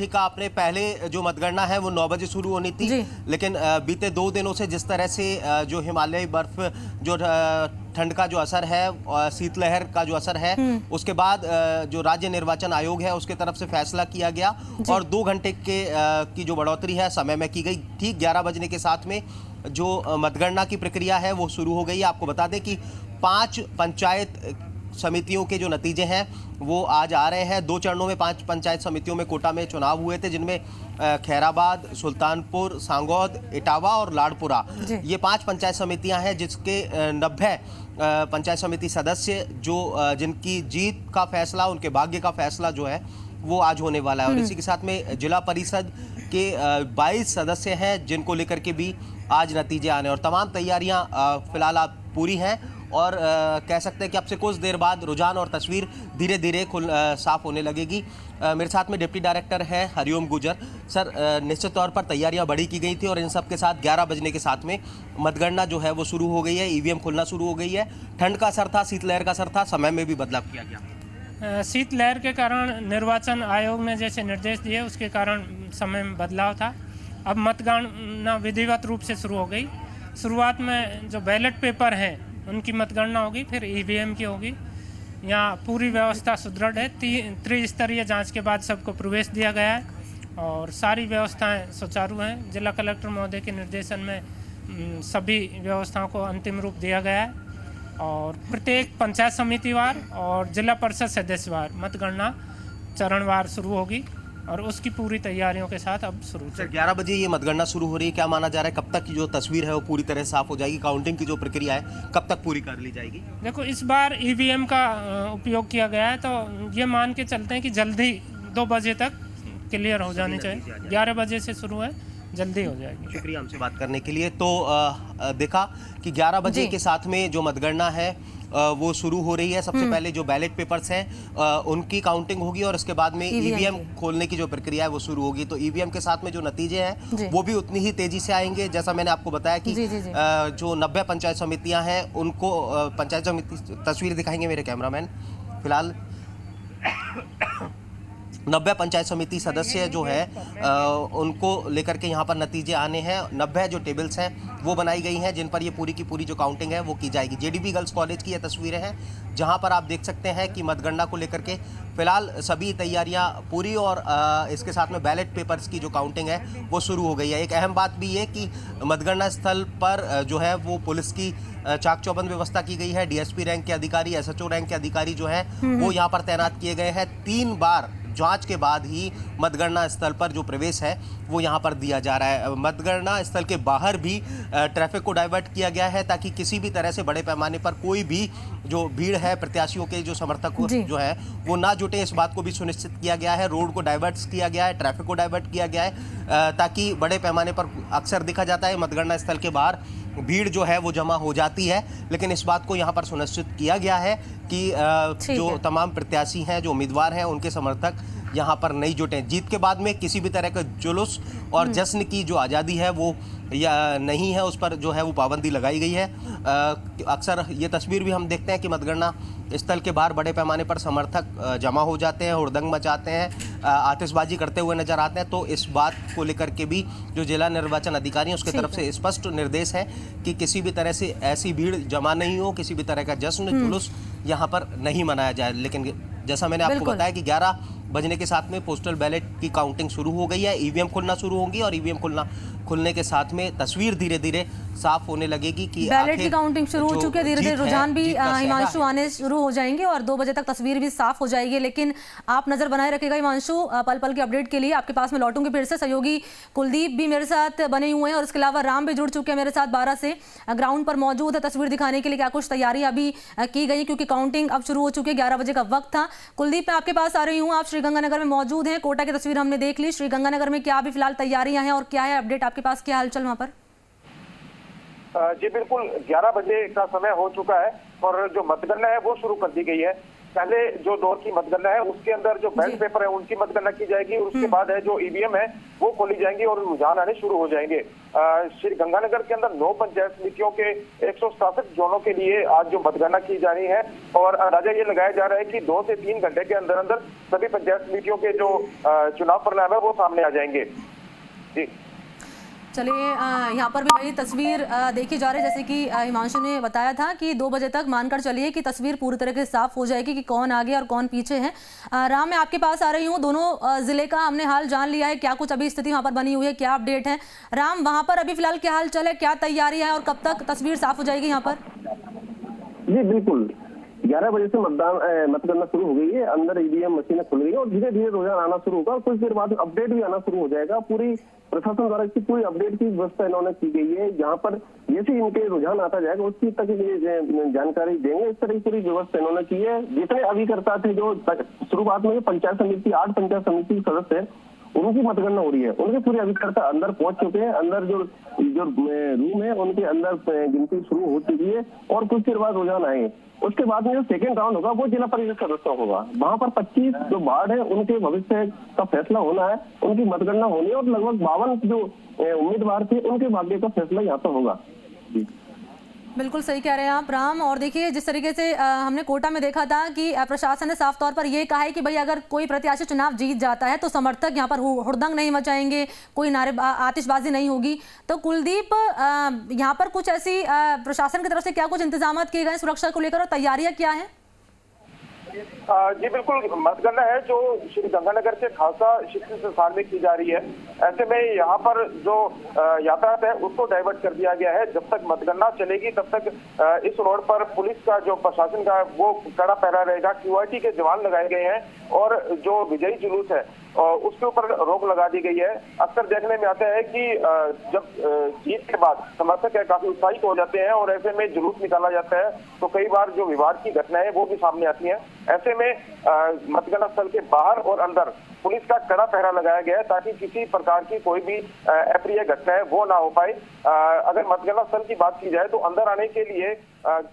ठीक है, आपने पहले जो मतगणना है वो 9 बजे शुरू होनी थी, लेकिन बीते 2 दिनों से जिस तरह से जो हिमालयी बर्फ जो ठंड का जो असर है, शीतलहर का जो असर है, उसके बाद जो राज्य निर्वाचन आयोग है उसके तरफ से फैसला किया गया और 2 घंटे की जो बढ़ोतरी है समय में की गई। ठीक 11 बजने के साथ में जो मतगणना की प्रक्रिया है वो शुरू हो गई है। आपको बता दें कि 5 पंचायत समितियों के जो नतीजे हैं वो आज आ रहे हैं। 2 चरणों में 5 पंचायत समितियों में कोटा में चुनाव हुए थे, जिनमें खैराबाद, सुल्तानपुर, सांगौद, इटावा और लाड़पुरा, ये 5 पंचायत समितियां हैं, जिसके 90 पंचायत समिति सदस्य जिनकी जीत का फैसला, उनके भाग्य का फैसला जो है वो आज होने वाला है। और इसी के साथ में जिला परिषद के 22 सदस्य हैं, जिनको लेकर के भी आज नतीजे आने, और तमाम तैयारियां फिलहाल आप पूरी हैं। और कह सकते हैं कि अब से कुछ देर बाद रुझान और तस्वीर धीरे धीरे साफ होने लगेगी। मेरे साथ में डिप्टी डायरेक्टर हैं हरिओम गुजर। सर, निश्चित तौर पर तैयारियां बड़ी की गई थी और इन सब के साथ 11 बजने के साथ में मतगणना जो है वो शुरू हो गई है, ईवीएम खुलना शुरू हो गई है। ठंड का असर था, शीतलहर का असर था, समय में भी बदलाव किया गया। शीतलहर के कारण निर्वाचन आयोग ने जैसे निर्देश दिए उसके कारण समय में बदलाव था। अब मतगणना विधिवत रूप से शुरू हो गई। शुरुआत में जो बैलेट पेपर हैं उनकी मतगणना होगी, फिर ईवीएम की होगी। यहाँ पूरी व्यवस्था सुदृढ़ है। त्रिस्तरीय जांच के बाद सबको प्रवेश दिया गया है और सारी व्यवस्थाएं सुचारू हैं। जिला कलेक्टर महोदय के निर्देशन में सभी व्यवस्थाओं को अंतिम रूप दिया गया है और प्रत्येक पंचायत समितिवार और जिला परिषद सदस्यवार मतगणना चरणवार शुरू होगी और उसकी पूरी तैयारियों के साथ अब शुरू। सर, 11 बजे ये मतगणना शुरू हो रही है, क्या माना जा रहा है कब तक की जो तस्वीर है वो पूरी तरह साफ हो जाएगी? काउंटिंग की जो प्रक्रिया है कब तक पूरी कर ली जाएगी? देखो, इस बार ईवीएम का उपयोग किया गया है, तो ये मान के चलते हैं कि जल्दी 2 बजे तक क्लियर हो जानी चाहिए। 11 बजे से शुरू है, जल्दी हो जाएगी। शुक्रिया हमसे बात करने के लिए। तो देखा कि 11 बजे के साथ में जो मतगणना है वो शुरू हो रही है। सबसे पहले जो बैलेट पेपर्स हैं उनकी काउंटिंग होगी और उसके बाद में ईवीएम खोलने की जो प्रक्रिया है वो शुरू होगी। तो ईवीएम के साथ में जो नतीजे हैं वो भी उतनी ही तेजी से आएंगे। जैसा मैंने आपको बताया कि जो 90 पंचायत समितियां हैं उनको पंचायत समिति तस्वीर दिखाएंगे मेरे कैमरामैन। फिलहाल 90 पंचायत समिति सदस्य जो है उनको लेकर के यहाँ पर नतीजे आने हैं। 90 जो टेबल्स हैं वो बनाई गई हैं, जिन पर ये पूरी की पूरी जो काउंटिंग है वो की जाएगी। जेडीबी गर्ल्स कॉलेज की ये तस्वीरें हैं, जहाँ पर आप देख सकते हैं कि मतगणना को लेकर के फिलहाल सभी तैयारियां पूरी और इसके साथ में बैलेट पेपर्स की जो काउंटिंग है वो शुरू हो गई है। एक अहम बात भी ये कि मतगणना स्थल पर जो है वो पुलिस की चाक चौबंद व्यवस्था की गई है। डीएसपी रैंक के अधिकारी, एसएचओ रैंक के अधिकारी जो है वो यहाँ पर तैनात किए गए हैं। 3 बार जांच के बाद ही मतगणना स्थल पर जो प्रवेश है वो यहाँ पर दिया जा रहा है। मतगणना स्थल के बाहर भी ट्रैफिक को डाइवर्ट किया गया है, ताकि किसी भी तरह से बड़े पैमाने पर कोई भी जो भीड़ है, प्रत्याशियों के जो समर्थक जो है वो ना जुटे, इस बात को भी सुनिश्चित किया गया है। रोड को डाइवर्ट किया गया है, ट्रैफिक को डाइवर्ट किया गया है, ताकि बड़े पैमाने पर अक्सर देखा जाता है मतगणना स्थल के बाहर भीड़ जो है वो जमा हो जाती है, लेकिन इस बात को यहाँ पर सुनिश्चित किया गया है कि जो तमाम प्रत्याशी हैं, जो उम्मीदवार हैं, उनके समर्थक यहाँ पर नहीं जुटे। जीत के बाद में किसी भी तरह का जुलूस और जश्न की जो आज़ादी है वो या नहीं है, उस पर जो है वो पाबंदी लगाई गई है। अक्सर ये तस्वीर भी हम देखते हैं कि मतगणना स्थल के बाहर बड़े पैमाने पर समर्थक जमा हो जाते हैं, हुड़दंग मचाते हैं, आतिशबाजी करते हुए नजर आते हैं। तो इस बात को लेकर के भी जो जिला निर्वाचन अधिकारी हैं उसकी तरफ से स्पष्ट निर्देश है कि किसी भी तरह से ऐसी भीड़ जमा नहीं हो, किसी भी तरह का जश्न जुलूस यहाँ पर नहीं मनाया जाए। लेकिन जैसा मैंने आपको बताया कि 11 बजने के साथ में पोस्टल बैलेट की काउंटिंग शुरू हो गई है, ईवीएम खुलना शुरू होगी और ईवीएम खुलने के साथ में तस्वीर धीरे धीरे साफ होने लगेगी कि बैलेट की काउंटिंग शुरू हो चुकी है। धीरे धीरे रुझान भी हिमांशु आने शुरू हो जाएंगे और 2 बजे तक तस्वीर भी साफ हो जाएगी। लेकिन आप नजर बनाए रखिएगा हिमांशु, पल पल के अपडेट के लिए आपके पास में लौटूंगी फिर से। सहयोगी कुलदीप भी मेरे साथ बने हुए हैं और इसके अलावा राम भी जुड़ चुके हैं मेरे साथ 12 से, ग्राउंड पर मौजूद है तस्वीर दिखाने के लिए। क्या कुछ तैयारी अभी की गई, क्योंकि काउंटिंग अब शुरू हो चुकी है, 11 बजे का वक्त था। कुलदीप, मैं आपके पास आ रही हूँ। आप श्रीगंगानगर में मौजूद हैं, कोटा की तस्वीर हमने देख ली। श्रीगंगानगर में क्या अभी फिलहाल तैयारियां हैं और क्या है अपडेट आपके पास, क्या हालचाल वहां पर? जी बिल्कुल, 11 बजे का समय हो चुका है और जो मतगणना है वो शुरू कर दी गई है। पहले जो दौर की मतगणना है उसके अंदर जो बैलेट पेपर है उनकी मतगणना की जाएगी और उसके बाद है जो ईवीएम है वो खोली जाएंगी और रुझान आने शुरू हो जाएंगे। श्री गंगानगर के अंदर 9 पंचायत समितियों के 167 जोनों के लिए आज जो मतगणना की जानी है और अंदाजा ये लगाया जा रहा है कि 2 से 3 घंटे के अंदर अंदर सभी पंचायत समितियों के जो चुनाव परिणाम है वो सामने आ जाएंगे। जी चलिए, यहाँ पर भी वही तस्वीर देखी जा रही है जैसे कि हिमांशु ने बताया था कि 2 बजे तक मानकर चलिए कि तस्वीर पूरी तरह से साफ हो जाएगी कि कौन आगे और कौन पीछे है। राम, मैं आपके पास आ रही हूँ। दोनों जिले का हमने हाल जान लिया है, क्या कुछ अभी स्थिति वहाँ पर बनी हुई है, क्या अपडेट है? राम, वहाँ पर अभी फिलहाल क्या हाल चल है, क्या तैयारी है और कब तक तस्वीर साफ हो जाएगी यहाँ पर? जी बिल्कुल, 11 बजे से मतगणना शुरू हो गई है। अंदर ईवीएम मशीनें खुल गई है और धीरे धीरे रुझान आना शुरू होगा और कुछ देर बाद अपडेट भी आना शुरू हो जाएगा। पूरी प्रशासन द्वारा इसकी पूरी अपडेट की व्यवस्था इन्होंने की गई है। यहाँ पर जैसे इनके रुझान आता जाएगा उसकी तक ये जानकारी देंगे। इस तरह की पूरी व्यवस्था इन्होंने की है। जितने अभिकर्ता थे जो शुरुआत में पंचायत समिति 8 पंचायत समिति सदस्य उनकी मतगणना हो रही है, उनके पूरे अभिकर्ता अंदर पहुंच चुके हैं। अंदर जो रूम है उनके अंदर गिनती शुरू हो चुकी है और कुछ देर बाद रुझान आएंगे। उसके बाद में जो सेकेंड राउंड होगा वो जिला परिषद सदस्यों होगा। वहां पर 25 जो वार्ड है उनके भविष्य का फैसला होना है, उनकी मतगणना होनी है और लगभग 52 जो उम्मीदवार थे उनके भाग्य का फैसला यहाँ पर होगा। बिल्कुल सही कह रहे हैं आप, राम। और देखिए, जिस तरीके से हमने कोटा में देखा था कि प्रशासन ने साफ तौर पर यह कहा है कि भाई अगर कोई प्रत्याशी चुनाव जीत जाता है तो समर्थक यहाँ पर हुड़दंग नहीं मचाएंगे, कोई आतिशबाजी नहीं होगी। तो कुलदीप, यहाँ पर कुछ ऐसी प्रशासन की तरफ से क्या कुछ इंतजाम किए गए सुरक्षा को लेकर और तैयारियां क्या है? जी बिल्कुल, मतगणना है जो श्री गंगानगर के खालसा शिक्षण संस्थान में की जा रही है। ऐसे में यहाँ पर जो यातायात है उसको डाइवर्ट कर दिया गया है। जब तक मतगणना चलेगी तब तक इस रोड पर पुलिस का जो प्रशासन का वो कड़ा पहरा रहेगा। QRT के जवान लगाए गए हैं और जो विजयी जुलूस है उसके ऊपर रोक लगा दी गई है। अक्सर देखने में आता है कि जब जीत के बाद समर्थक है काफी उत्साहित हो जाते हैं और ऐसे में जुलूस निकाला जाता है तो कई बार जो विवाद की घटनाएं है वो भी सामने आती हैं। ऐसे में मतगणना स्थल के बाहर और अंदर पुलिस का कड़ा पहरा लगाया गया है ताकि किसी प्रकार की कोई भी अप्रिय घटना है वो ना हो पाए। अगर मतगणना स्थल की बात की जाए तो अंदर आने के लिए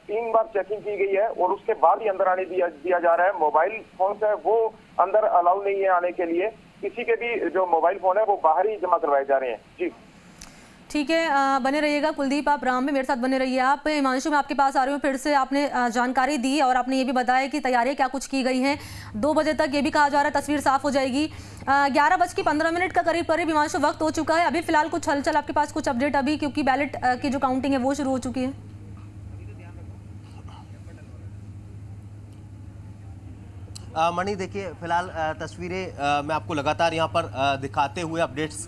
3 बार चेकिंग की गई है और उसके बाद ही अंदर आने दिया जा रहा है। मोबाइल फोन है वो अंदर अलाउ नहीं है आने के लिए। किसी के भी जो मोबाइल फोन है वो बाहर ही जमा करवाए जा रहे हैं। जी ठीक है, बने रहिएगा कुलदीप, आप राम में मेरे साथ बने रहिए। आप हिमांशु, मैं आपके पास आ रही हूँ फिर से। आपने जानकारी दी और आपने ये भी बताया कि तैयारियां क्या कुछ की गई हैं। 2 बजे तक ये भी कहा जा रहा है तस्वीर साफ हो जाएगी। 11:15 का करीब हिमांशु वक्त हो चुका है। अभी फिलहाल कुछ हलचल आपके पास, कुछ अपडेट अभी, क्योंकि बैलेट की जो काउंटिंग है वो शुरू हो चुकी है? मणि, देखिए फिलहाल तस्वीरें मैं आपको लगातार यहाँ पर दिखाते हुए अपडेट्स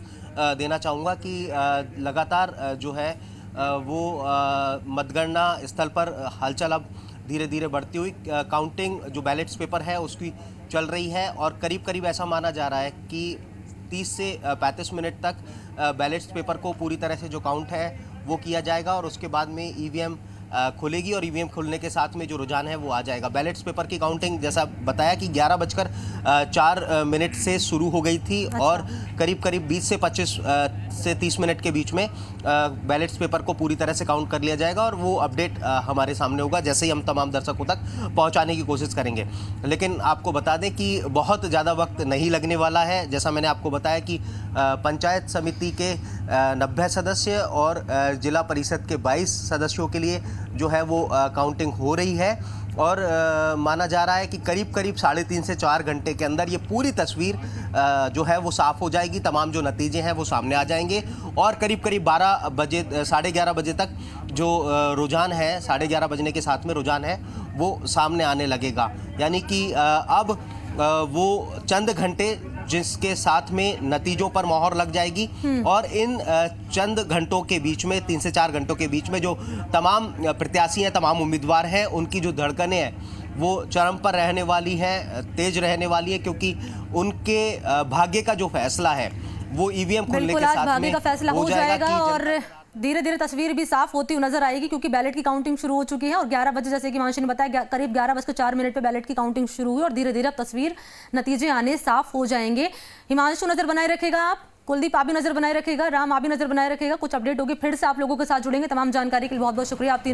देना चाहूँगा कि लगातार जो है वो मतगणना स्थल पर हलचल अब धीरे धीरे बढ़ती हुई काउंटिंग जो बैलेट्स पेपर है उसकी चल रही है और करीब करीब ऐसा माना जा रहा है कि 30 से 35 मिनट तक बैलेट्स पेपर को पूरी तरह से जो काउंट है वो किया जाएगा और उसके बाद में ईवीएम खुलेगी और ईवीएम खुलने के साथ में जो रुझान है वो आ जाएगा। बैलेट्स पेपर की काउंटिंग जैसा बताया कि 11:04 से शुरू हो गई थी। अच्छा। और करीब करीब 20 से 25 से 30 मिनट के बीच में बैलेट्स पेपर को पूरी तरह से काउंट कर लिया जाएगा और वो अपडेट हमारे सामने होगा जैसे ही हम तमाम दर्शकों तक पहुंचाने की कोशिश करेंगे। लेकिन आपको बता दें कि बहुत ज़्यादा वक्त नहीं लगने वाला है। जैसा मैंने आपको बताया कि पंचायत समिति के 90 सदस्य और जिला परिषद के 22 सदस्यों के लिए जो है वो काउंटिंग हो रही है और माना जा रहा है कि करीब करीब 3.5 से 4 घंटे के अंदर ये पूरी तस्वीर जो है वो साफ़ हो जाएगी। तमाम जो नतीजे हैं वो सामने आ जाएंगे और करीब करीब 12 बजे 11:30 बजे तक जो रुझान है 11:30 बजने के साथ में रुझान है वो सामने आने लगेगा। यानी कि अब वो चंद घंटे जिसके साथ में नतीजों पर मोहर लग जाएगी और इन चंद घंटों के बीच में 3 से 4 घंटों के बीच में जो तमाम प्रत्याशी हैं, तमाम उम्मीदवार हैं, उनकी जो धड़कनें हैं वो चरम पर रहने वाली हैं, तेज रहने वाली है क्योंकि उनके भाग्य का जो फैसला है वो ईवीएम खुलने के साथ में हो जाएगा और धीरे धीरे तस्वीर भी साफ होती हुई नजर आएगी क्योंकि बैलेट की काउंटिंग शुरू हो चुकी है और 11 बजे जैसे कि हिमांशु ने बताया करीब 11:04 पे बैलेट की काउंटिंग शुरू हुई और धीरे धीरे तस्वीर नतीजे आने साफ हो जाएंगे। हिमांशु नजर बनाए रखेगा आप, कुलदीप आप भी नजर बनाए रखेगा, राम आप भी नजर बनाए रखेगा। कुछ अपडेट होगी फिर से आप लोगों के साथ जुड़ेंगे। तमाम जानकारी के लिए बहुत बहुत शुक्रिया आप तीनों।